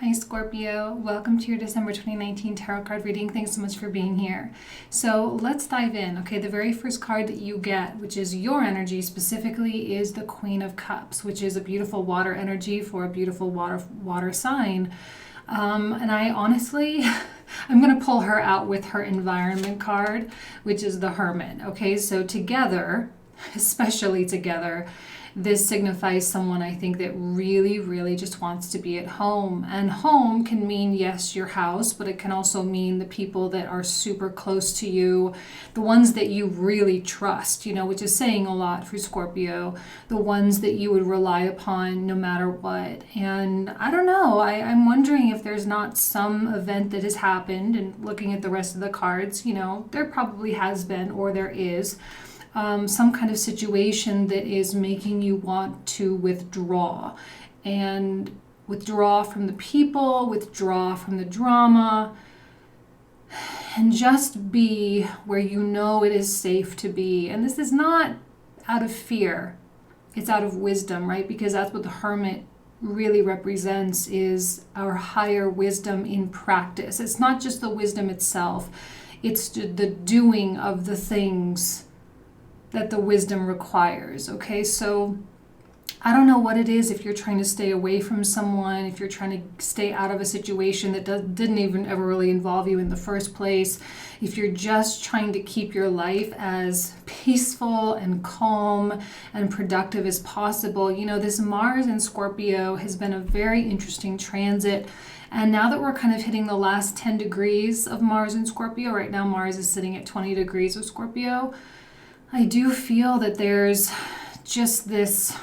Hi Scorpio, welcome to your December 2019 tarot card reading. Thanks so much for being here. So let's dive in. Okay, the very first card that you get, which is your energy specifically, is the Queen of Cups, which is a beautiful water energy for a beautiful water sign. And I honestly, I'm going to pull her out with her environment card, which is the Hermit. Okay, so together, especially together, this signifies someone I think that really just wants to be at home. And home can mean, yes, your house, but it can also mean the people that are super close to you, the ones that you really trust, which is saying a lot for Scorpio, the ones that you would rely upon no matter what. And I don't know, I'm wondering if there's not some event that has happened, and looking at the rest of the cards, there probably has been, or there is. Some kind of situation that is making you want to withdraw and withdraw from the people, withdraw from the drama, and just be where you know it is safe to be. And this is not out of fear, it's out of wisdom, right? Because that's what the Hermit really represents, is our higher wisdom in practice. It's not just the wisdom itself, it's the doing of the things that the wisdom requires. Okay, so I don't know what it is, if you're trying to stay away from someone, if you're trying to stay out of a situation that didn't even ever really involve you in the first place, if you're just trying to keep your life as peaceful and calm and productive as possible. This Mars in Scorpio has been a very interesting transit. And now that we're kind of hitting the last 10 degrees of Mars in Scorpio, right now Mars is sitting at 20 degrees of Scorpio, I do feel that there's just this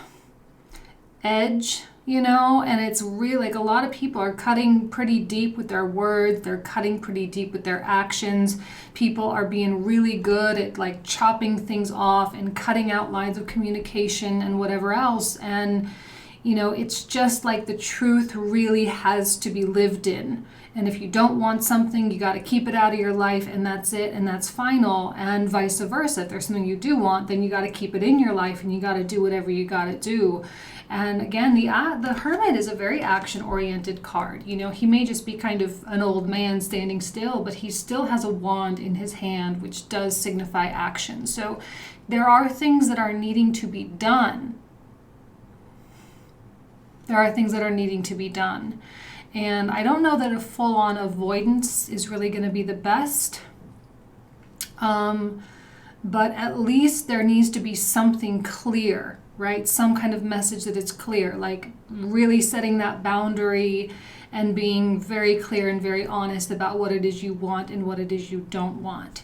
edge, and it's really like a lot of people are cutting pretty deep with their words, they're cutting pretty deep with their actions. People are being really good at like chopping things off and cutting out lines of communication and whatever else. And it's just like the truth really has to be lived in. And if you don't want something, you got to keep it out of your life, and that's it, and that's final. And vice versa. If there's something you do want, then you got to keep it in your life, and you got to do whatever you got to do. And again, the Hermit is a very action-oriented card. He may just be kind of an old man standing still, but he still has a wand in his hand, which does signify action. So there are things that are needing to be done. There are things that are needing to be done. And I don't know that a full-on avoidance is really going to be the best. But at least there needs to be something clear, right? Some kind of message that it's clear, like really setting that boundary and being very clear and very honest about what it is you want and what it is you don't want.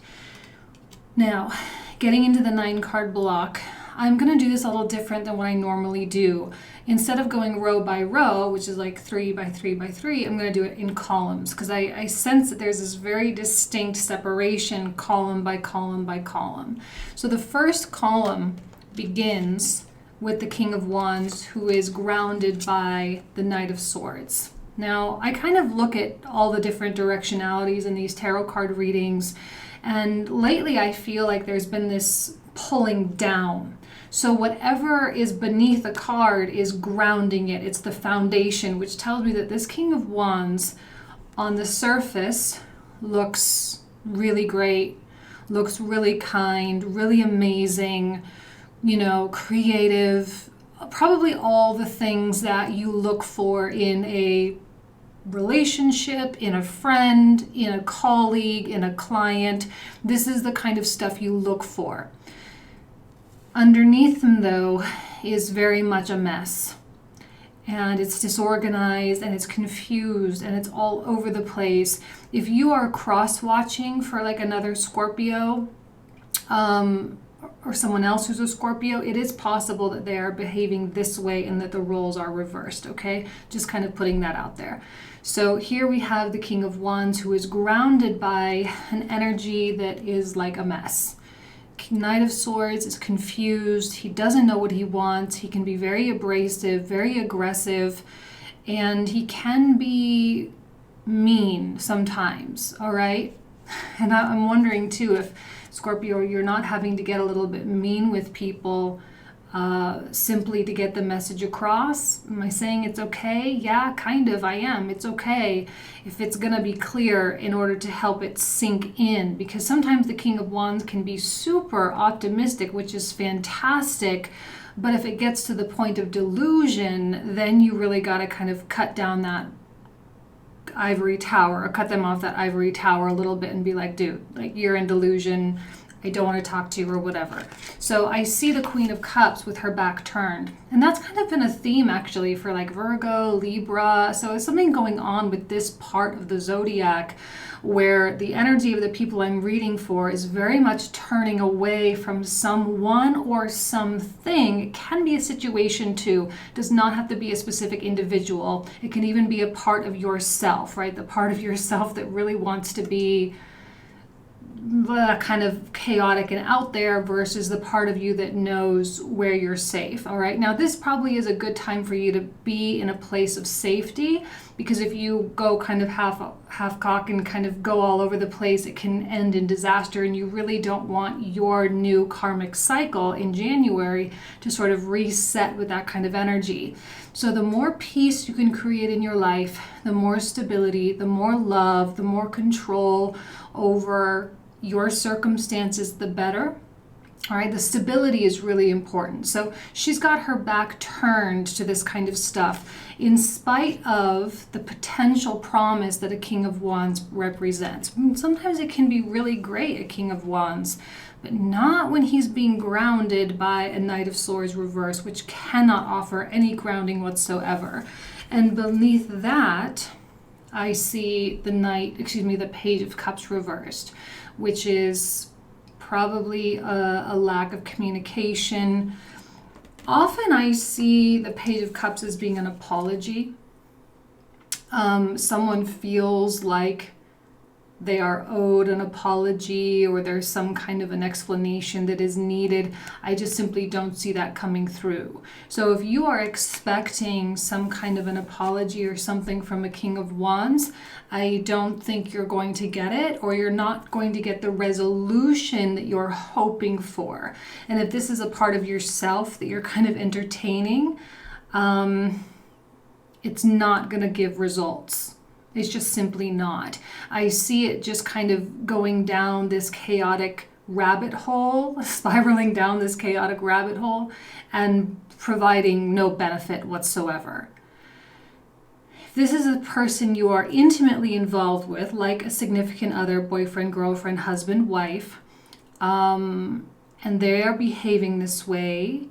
Now, getting into the 9-card block, I'm going to do this a little different than what I normally do. Instead of going row by row, which is like 3 by 3 by 3, I'm going to do it in columns, because I sense that there's this very distinct separation, column by column by column. So the first column begins with the King of Wands, who is grounded by the Knight of Swords. Now, I kind of look at all the different directionalities in these tarot card readings, and lately I feel like there's been this pulling down. So whatever is beneath the card is grounding it. It's the foundation, which tells me that this King of Wands on the surface looks really great, looks really kind, really amazing, creative, probably all the things that you look for in a relationship, in a friend, in a colleague, in a client. This is the kind of stuff you look for. Underneath them, though, is very much a mess. And it's disorganized, and it's confused, and it's all over the place. If you are cross-watching for like another Scorpio, or someone else who's a Scorpio, it is possible that they are behaving this way and that the roles are reversed, okay? Just kind of putting that out there. So here we have the King of Wands, who is grounded by an energy that is like a mess. Knight of Swords is confused. He doesn't know what he wants. He can be very abrasive, very aggressive, and he can be mean sometimes, all right? And I'm wondering too if, Scorpio, you're not having to get a little bit mean with people simply to get the message across. Am I saying it's okay? Yeah, kind of, I am. It's okay if it's going to be clear in order to help it sink in, because sometimes the King of Wands can be super optimistic, which is fantastic. But if it gets to the point of delusion, then you really got to kind of cut down that ivory tower, or cut them off that ivory tower a little bit and be like, dude, like, you're in delusion. I don't want to talk to you, or whatever. So I see the Queen of Cups with her back turned. And that's kind of been a theme actually for like Virgo, Libra. So it's something going on with this part of the zodiac where the energy of the people I'm reading for is very much turning away from someone or something. It can be a situation too. It does not have to be a specific individual. It can even be a part of yourself, right? The part of yourself that really wants to be kind of chaotic and out there versus the part of you that knows where you're safe. All right, now this probably is a good time for you to be in a place of safety, because if you go kind of half cock and kind of go all over the place, it can end in disaster, and you really don't want your new karmic cycle in January to sort of reset with that kind of energy. So the more peace you can create in your life, the more stability, the more love, the more control over your circumstances, the better. All right, the stability is really important. So she's got her back turned to this kind of stuff in spite of the potential promise that a King of Wands represents. Sometimes it can be really great, a King of Wands, but not when he's being grounded by a Knight of Swords reverse, which cannot offer any grounding whatsoever. And beneath that, I see the Page of Cups reversed, which is probably a lack of communication. Often I see the Page of Cups as being an apology. Someone feels like they are owed an apology, or there's some kind of an explanation that is needed. I just simply don't see that coming through. So if you are expecting some kind of an apology or something from a King of Wands, I don't think you're going to get it, or you're not going to get the resolution that you're hoping for. And if this is a part of yourself that you're kind of entertaining, it's not going to give results. It's just simply not. I see it just kind of going down this chaotic rabbit hole, spiraling down this chaotic rabbit hole, and providing no benefit whatsoever. If this is a person you are intimately involved with, like a significant other, boyfriend, girlfriend, husband, wife, and they are behaving this way,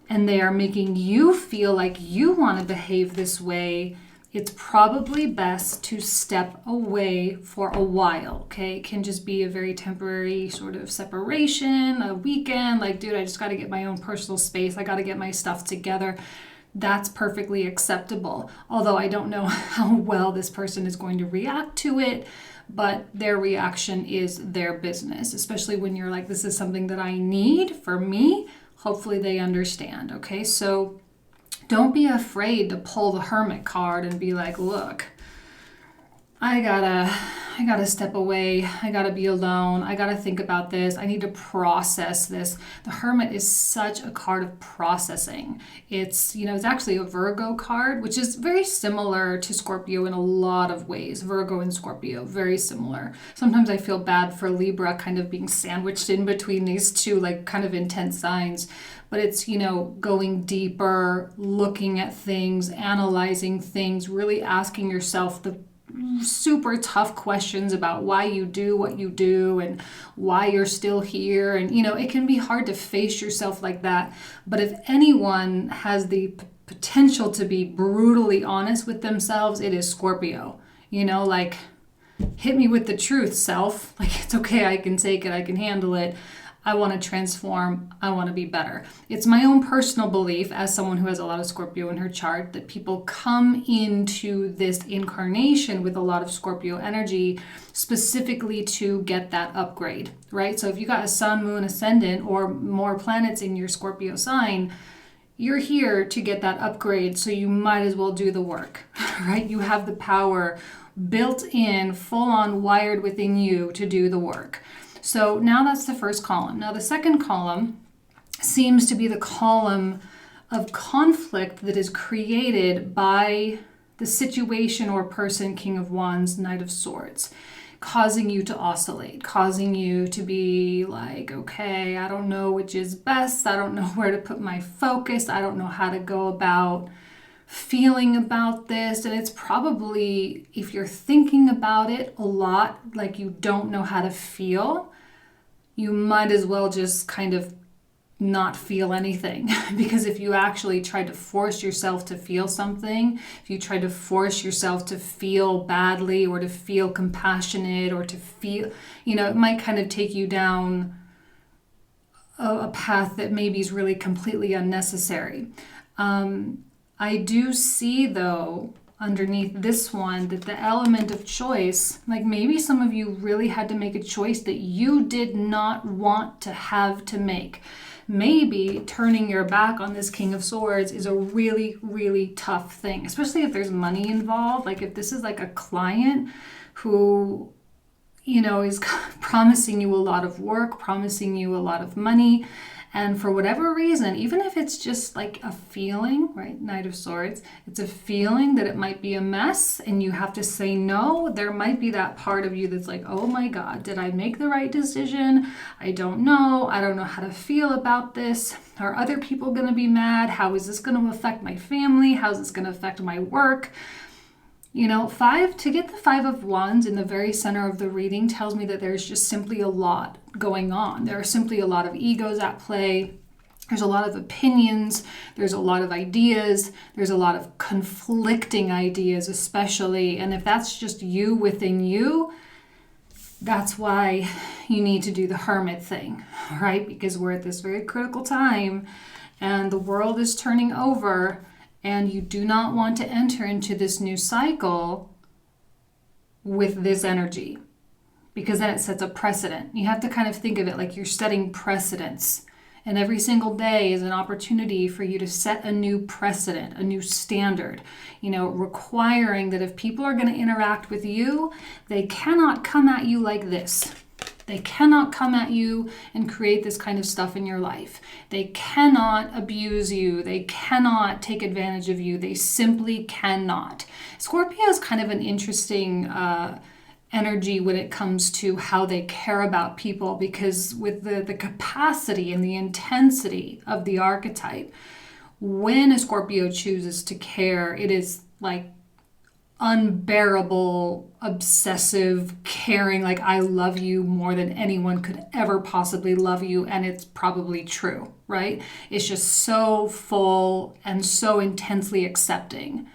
and they are making you feel like you want to behave this way, it's probably best to step away for a while, okay? It can just be a very temporary sort of separation, a weekend, like, dude, I just got to get my own personal space. I got to get my stuff together. That's perfectly acceptable. Although I don't know how well this person is going to react to it, but their reaction is their business, especially when you're like, this is something that I need for me. Hopefully they understand, okay? So don't be afraid to pull the Hermit card and be like, look, I gotta step away. I gotta be alone. I gotta think about this. I need to process this. The Hermit is such a card of processing. It's actually a Virgo card, which is very similar to Scorpio in a lot of ways. Virgo and Scorpio, very similar. Sometimes I feel bad for Libra kind of being sandwiched in between these two like kind of intense signs. But it's, going deeper, looking at things, analyzing things, really asking yourself the super tough questions about why you do what you do and why you're still here. And, it can be hard to face yourself like that. But if anyone has the potential to be brutally honest with themselves, it is Scorpio. Like, hit me with the truth, self. Like, it's okay. I can take it. I can handle it. I want to transform. I want to be better. It's my own personal belief, as someone who has a lot of Scorpio in her chart, that people come into this incarnation with a lot of Scorpio energy specifically to get that upgrade, right? So if you got a sun, moon, ascendant, or more planets in your Scorpio sign, you're here to get that upgrade. So you might as well do the work, right? You have the power built in, full on wired within you to do the work. So now that's the first column. Now the second column seems to be the column of conflict that is created by the situation or person, King of Wands, Knight of Swords, causing you to oscillate, causing you to be like, okay, I don't know which is best. I don't know where to put my focus. I don't know how to go about feeling about this. And it's probably, if you're thinking about it a lot, like you don't know how to feel, you might as well just kind of not feel anything. Because if you actually try to force yourself to feel something, if you try to force yourself to feel badly or to feel compassionate or to feel, it might kind of take you down a path that maybe is really completely unnecessary. I do see, though, underneath this one, that the element of choice, like maybe some of you really had to make a choice that you did not want to have to make. Maybe turning your back on this King of Swords is a really, really tough thing, especially if there's money involved. Like if this is like a client who, is promising you a lot of work, promising you a lot of money, and for whatever reason, even if it's just like a feeling, right, Knight of Swords, it's a feeling that it might be a mess and you have to say no, there might be that part of you that's like, oh my God, did I make the right decision? I don't know. I don't know how to feel about this. Are other people going to be mad? How is this going to affect my family? How is this going to affect my work? To get the Five of Wands in the very center of the reading tells me that there's just simply a lot going on. There are simply a lot of egos at play. There's a lot of opinions. There's a lot of ideas. There's a lot of conflicting ideas, especially. And if that's just you within you, that's why you need to do the hermit thing, right? Because we're at this very critical time and the world is turning over. And you do not want to enter into this new cycle with this energy, because then it sets a precedent. You have to kind of think of it like you're setting precedents. And every single day is an opportunity for you to set a new precedent, a new standard, requiring that if people are going to interact with you, they cannot come at you like this. They cannot come at you and create this kind of stuff in your life. They cannot abuse you. They cannot take advantage of you. They simply cannot. Scorpio is kind of an interesting energy when it comes to how they care about people, because with the capacity and the intensity of the archetype, when a Scorpio chooses to care, it is like unbearable, obsessive caring, like I love you more than anyone could ever possibly love you, and it's probably true, right? It's just so full and so intensely accepting.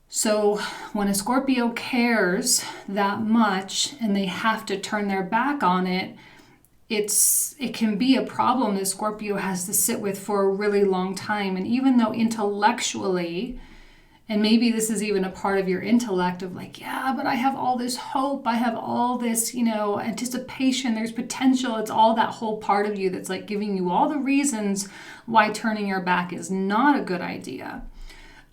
So when a Scorpio cares that much and they have to turn their back on it, it can be a problem that Scorpio has to sit with for a really long time. And even though intellectually, and maybe this is even a part of your intellect of like, yeah, but I have all this hope. I have all this, anticipation. There's potential. It's all that whole part of you that's like giving you all the reasons why turning your back is not a good idea.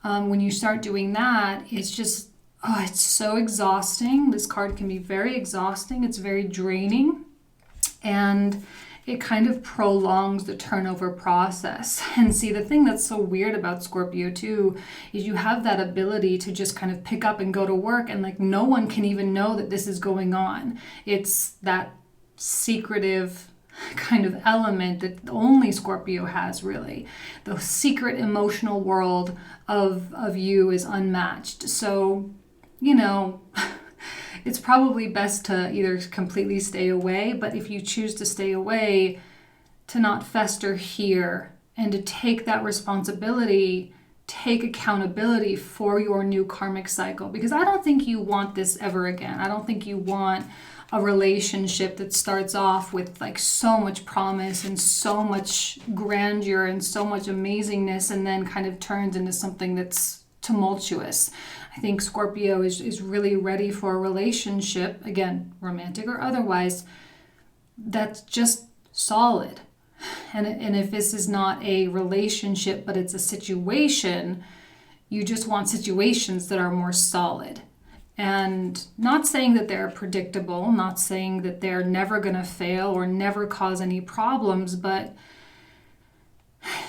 When you start doing that, it's just, it's so exhausting. This card can be very exhausting. It's very draining. And it kind of prolongs the turnover process. And see, the thing that's so weird about Scorpio too is you have that ability to just kind of pick up and go to work, and like no one can even know that this is going on. It's that secretive kind of element that only Scorpio has, really. The secret emotional world of you is unmatched. So, it's probably best to either completely stay away, but if you choose to stay away, to not fester here and to take that responsibility, take accountability for your new karmic cycle. Because I don't think you want this ever again. I don't think you want a relationship that starts off with like so much promise and so much grandeur and so much amazingness and then kind of turns into something that's tumultuous. I think Scorpio is really ready for a relationship, again, romantic or otherwise, that's just solid. And if this is not a relationship, but it's a situation, you just want situations that are more solid. And not saying that they're predictable, not saying that they're never going to fail or never cause any problems, but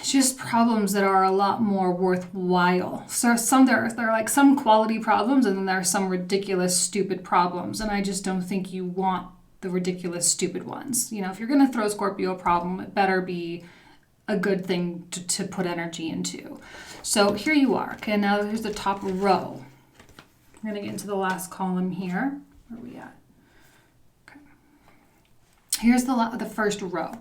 just problems that are a lot more worthwhile. So there are like some quality problems, and then there are some ridiculous, stupid problems. And I just don't think you want the ridiculous, stupid ones. You know, if you're going to throw Scorpio a problem, it better be a good thing to put energy into. So here you are. Okay, now here's the top row. We're going to get into the last column here. Where are we at? Okay. Here's the first row.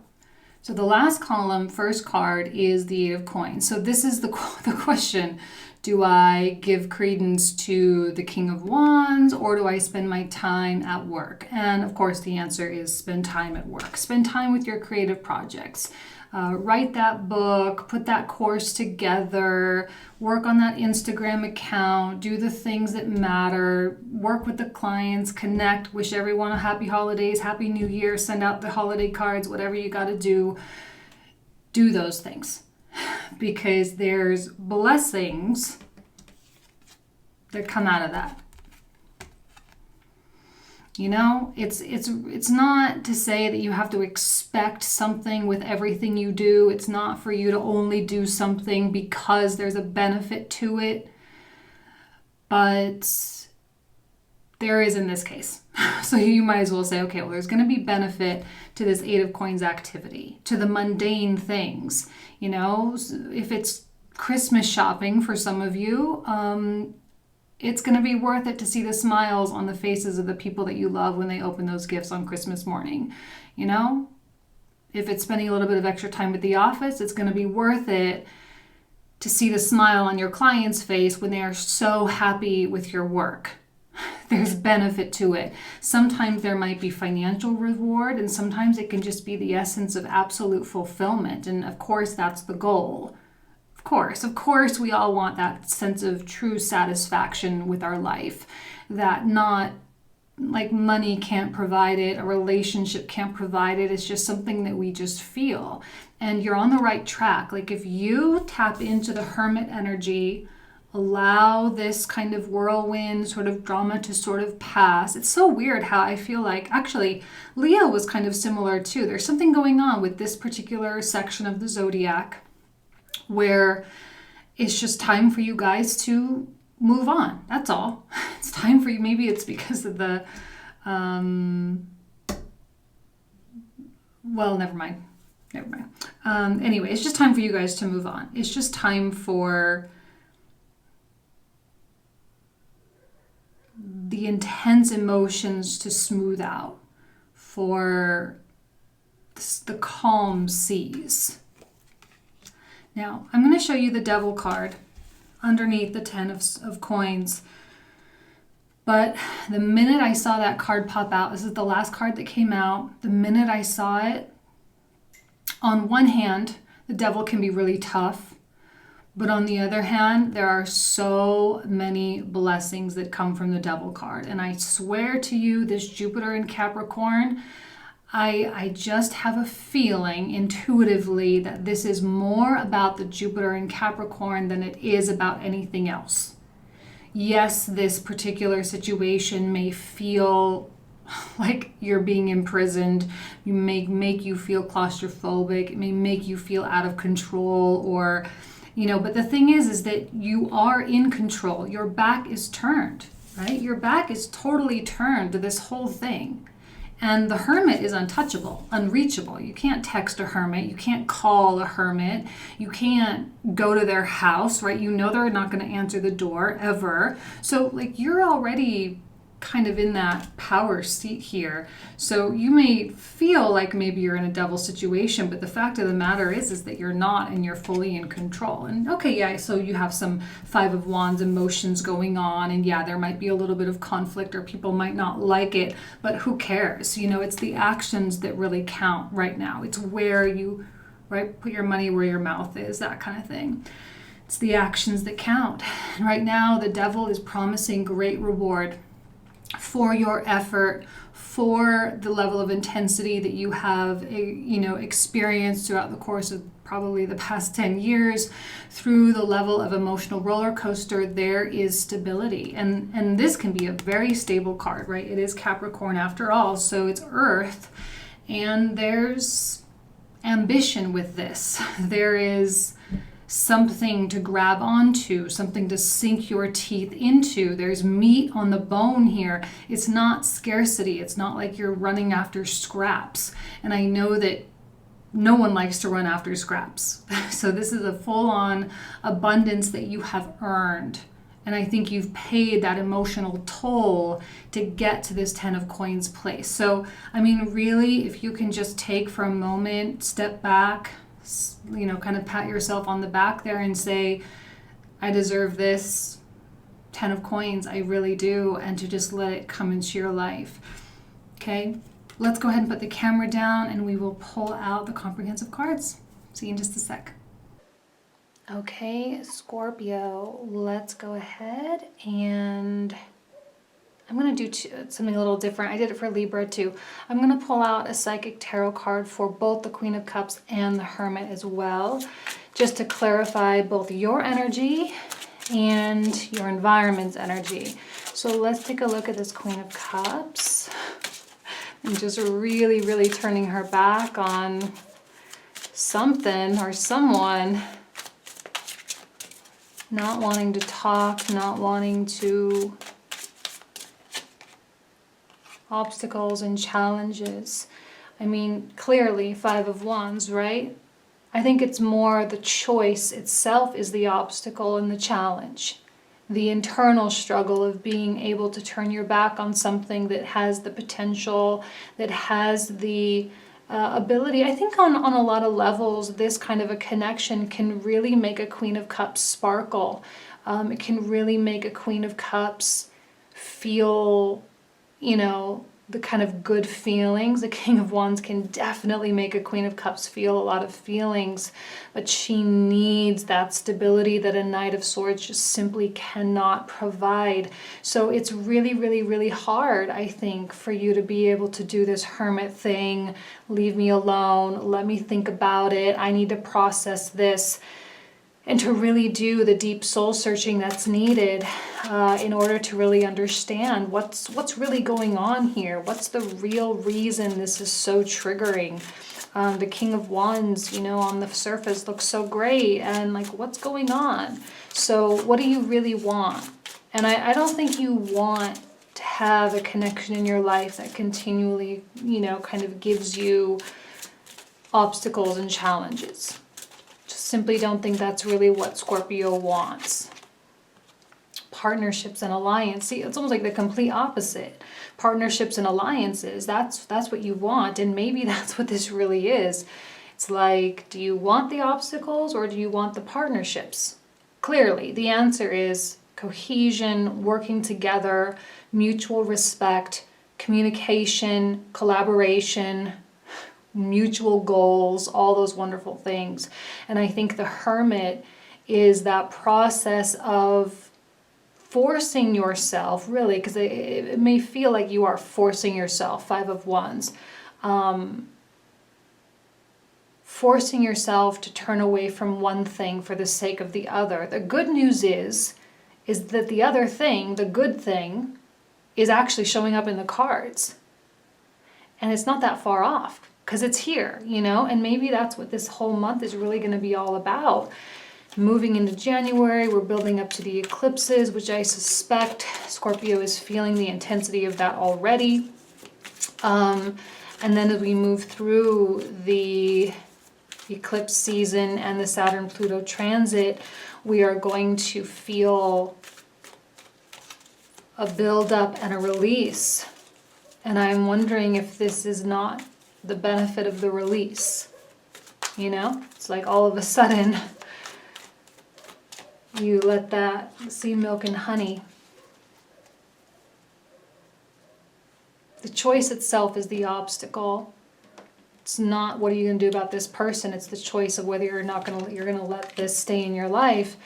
So the last column, first card, is the Eight of Coins. So this is the question. Do I give credence to the King of Wands, or do I spend my time at work? And of course the answer is spend time at work. Spend time with your creative projects. Write that book, put that course together, work on that Instagram account, do the things that matter, work with the clients, connect, wish everyone a happy holidays, happy new year, send out the holiday cards, whatever you got to do. Do those things, because there's blessings that come out of that. You know, it's not to say that you have to expect something with everything you do. It's not for you to only do something because there's a benefit to it. But there is in this case. So you might as well say, okay, well, there's going to be benefit to this Eight of Coins activity, to the mundane things. You know, if it's Christmas shopping for some of you, it's going to be worth it to see the smiles on the faces of the people that you love when they open those gifts on Christmas morning. You know, if it's spending a little bit of extra time at the office, it's going to be worth it to see the smile on your client's face when they are so happy with your work. There's benefit to it. Sometimes there might be financial reward, and sometimes it can just be the essence of absolute fulfillment. And of course, that's the goal. Of course, we all want that sense of true satisfaction with our life, that not like money can't provide it, a relationship can't provide it. It's just something that we just feel. And you're on the right track. Like if you tap into the Hermit energy, allow this kind of whirlwind sort of drama to sort of pass. It's so weird how I feel like, actually, Leo was kind of similar too. There's something going on with this particular section of the zodiac where it's just time for you guys to move on. That's all. It's time for you. Maybe it's because of the, well, never mind. Anyway, it's just time for you guys to move on. It's just time for the intense emotions to smooth out, for the calm seas. Now, I'm going to show you the Devil card underneath the 10 of coins. But the minute I saw that card pop out, this is the last card that came out, the minute I saw it, on one hand, the Devil can be really tough. But on the other hand, there are so many blessings that come from the Devil card. And I swear to you, this Jupiter in Capricorn, I just have a feeling intuitively that this is more about the Jupiter in Capricorn than it is about anything else. Yes, this particular situation may feel like you're being imprisoned. You may make you feel claustrophobic. It may make you feel out of control, or, you know, but the thing is that you are in control. Your back is turned, right? Your back is totally turned to this whole thing. And the Hermit is untouchable, unreachable. You can't text a hermit. You can't call a hermit. You can't go to their house, right? You know they're not going to answer the door ever. So like you're already kind of in that power seat here. So you may feel like maybe you're in a Devil situation, but the fact of the matter is that you're not, and you're fully in control. And okay, yeah, so you have some Five of Wands emotions going on, and yeah, there might be a little bit of conflict, or people might not like it, but who cares? You know, it's the actions that really count right now. It's where you, right, put your money where your mouth is, that kind of thing. It's the actions that count. And right now, the Devil is promising great reward for your effort, for the level of intensity that you have, experienced throughout the course of probably the past 10 years, through the level of emotional roller coaster. There is stability, and this can be a very stable card, right? It is Capricorn after all, so it's Earth, and there's ambition with this. There is something to grab onto, something to sink your teeth into. There's meat on the bone here. It's not scarcity. It's not like you're running after scraps. And I know that no one likes to run after scraps. So this is a full-on abundance that you have earned. And I think you've paid that emotional toll to get to this 10 of coins place. So, I mean, really, if you can just take for a moment, step back, you know, kind of pat yourself on the back there and say, I deserve this 10 of coins, I really do, and to just let it come into your life. Okay, let's go ahead and put the camera down and we will pull out the comprehensive cards. See you in just a sec. Okay, Scorpio, let's go ahead and I'm going to do something a little different. I did it for Libra too. I'm going to pull out a psychic tarot card for both the Queen of Cups and the Hermit as well, just to clarify both your energy and your environment's energy. So let's take a look at this Queen of Cups. I'm just really, really turning her back on something or someone. Not wanting to talk, not wanting to... obstacles and challenges. I mean, clearly 5 of Wands, right? I think it's more the choice itself is the obstacle and the challenge. The internal struggle of being able to turn your back on something that has the potential, that has the ability. I think on a lot of levels, this kind of a connection can really make a Queen of Cups sparkle. It can really make a Queen of Cups feel, you know, the kind of good feelings. The King of Wands can definitely make a Queen of Cups feel a lot of feelings, but she needs that stability that a Knight of Swords just simply cannot provide. So it's really, really, really hard, I think, for you to be able to do this Hermit thing. Leave me alone. Let me think about it. I need to process this. And to really do the deep soul searching that's needed in order to really understand what's really going on here. What's the real reason this is so triggering? The King of Wands, you know, on the surface looks so great, and like, what's going on? So what do you really want? And I don't think you want to have a connection in your life that continually, you know, kind of gives you obstacles and challenges. Simply don't think that's really what Scorpio wants. Partnerships and alliance. See, it's almost like the complete opposite. Partnerships and alliances, that's what you want, and maybe that's what this really is. It's like, do you want the obstacles or do you want the partnerships? Clearly, the answer is cohesion, working together, mutual respect, communication, collaboration, mutual goals, all those wonderful things. And I think the Hermit is that process of forcing yourself, really, because it may feel like you are forcing yourself, 5 of Wands, forcing yourself to turn away from one thing for the sake of the other. The good news is that the other thing, the good thing, is actually showing up in the cards. And it's not that far off, because it's here, you know, and maybe that's what this whole month is really going to be all about. Moving into January, we're building up to the eclipses, which I suspect Scorpio is feeling the intensity of that already. And then as we move through the eclipse season and the Saturn-Pluto transit, we are going to feel a build-up and a release. And I'm wondering if this is not the benefit of the release. You know, it's like all of a sudden you let that sea milk and honey. The choice itself is the obstacle. It's not what are you going to do about this person. It's the choice of whether you're going to let this stay in your life,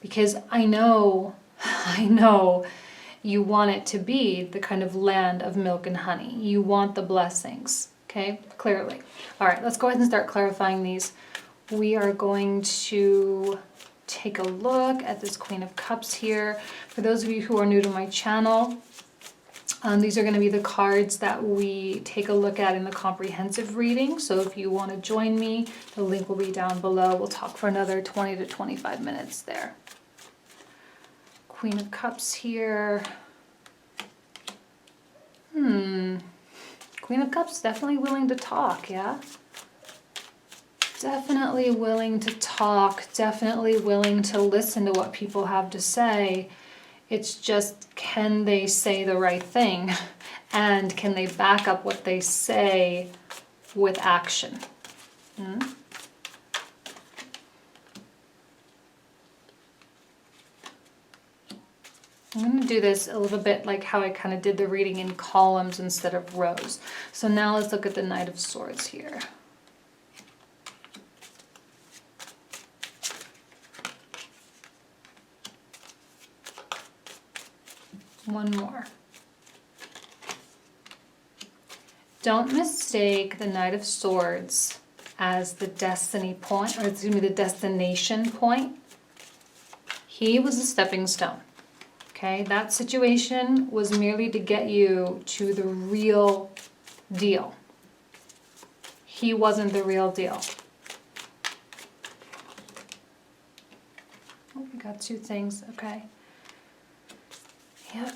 because I know you want it to be the kind of land of milk and honey. You want the blessings. Okay, clearly. All right, let's go ahead and start clarifying these. We are going to take a look at this Queen of Cups here. For those of you who are new to my channel, These are going to be the cards that we take a look at in the comprehensive reading. So if you want to join me, the link will be down below. We'll talk for another 20 to 25 minutes there. Queen of Cups here. Queen of Cups, definitely willing to talk, yeah? Definitely willing to talk, definitely willing to listen to what people have to say. It's just, can they say the right thing? And can they back up what they say with action? I'm going to do this a little bit like how I kind of did the reading in columns instead of rows. So now let's look at the Knight of Swords here. One more. Don't mistake the Knight of Swords as the destiny point, or excuse me, the destination point. He was a stepping stone. Okay, that situation was merely to get you to the real deal. He wasn't the real deal. Oh, we got two things, okay. Yep.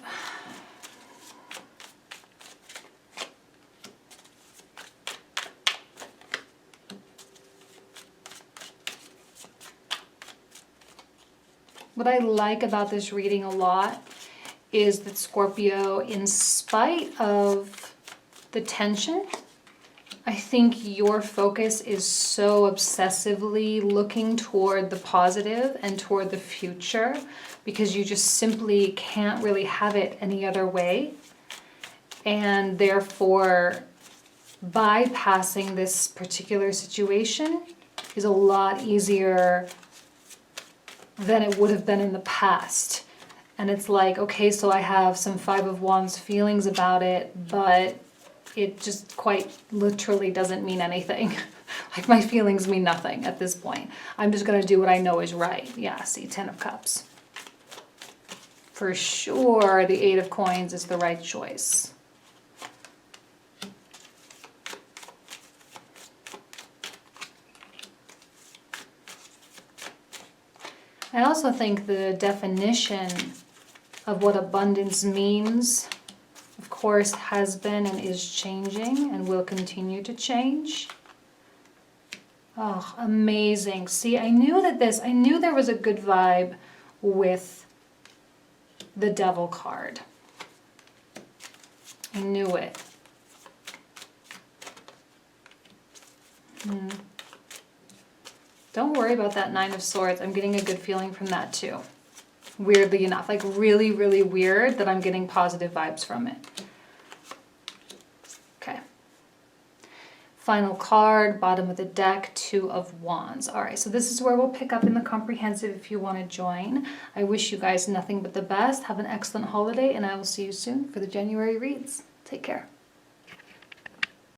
What I like about this reading a lot is that Scorpio, in spite of the tension, I think your focus is so obsessively looking toward the positive and toward the future, because you just simply can't really have it any other way. And therefore, bypassing this particular situation is a lot easier than it would have been in the past. And it's like, okay, so I have some Five of Wands feelings about it, but it just quite literally doesn't mean anything. Like, my feelings mean nothing at this point. I'm just going to do what I know is right. Yeah, see, 10 of Cups. For sure, the 8 of Coins is the right choice. I also think the definition of what abundance means, of course, has been and is changing and will continue to change. Oh, amazing. See, I knew there was a good vibe with the Devil card. I knew it. Don't worry about that Nine of Swords. I'm getting a good feeling from that too. Weirdly enough, like really, really weird that I'm getting positive vibes from it. Okay. Final card, bottom of the deck, Two of Wands. All right, so this is where we'll pick up in the comprehensive if you want to join. I wish you guys nothing but the best. Have an excellent holiday, and I will see you soon for the January reads. Take care.